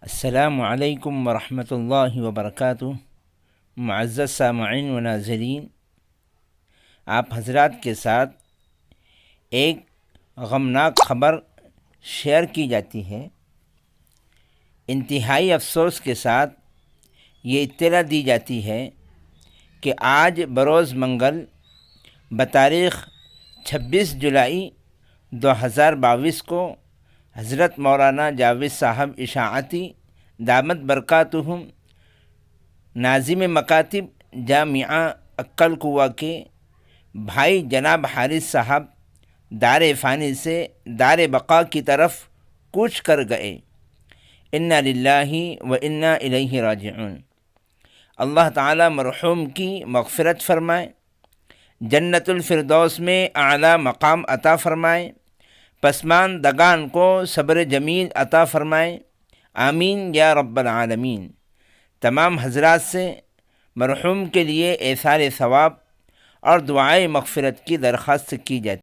السلام علیکم ورحمۃ اللہ وبرکاتہ۔ معزز سامعین و ناظرین، آپ حضرات کے ساتھ ایک غمناک خبر شیئر کی جاتی ہے۔ انتہائی افسوس کے ساتھ یہ اطلاع دی جاتی ہے کہ آج بروز منگل بتاریخ 26 جولائی 2022 کو حضرت مولانا جاوید صاحب اشاعتی دامت برکاتہم ناظم مکاتب جامعہ اکل کوہ کے بھائی جناب حارث صاحب دار فانی سے دار بقا کی طرف کوچ کر گئے۔ انا للہ و انا الیہ راجعون۔ اللہ تعالی مرحوم کی مغفرت فرمائے، جنت الفردوس میں اعلیٰ مقام عطا فرمائے، پسماندگان کو صبر جمیل عطا فرمائے، آمین یا رب العالمین۔ تمام حضرات سے مرحوم کے لیے ایثار ثواب اور دعائے مغفرت کی درخواست کی جاتی ہے۔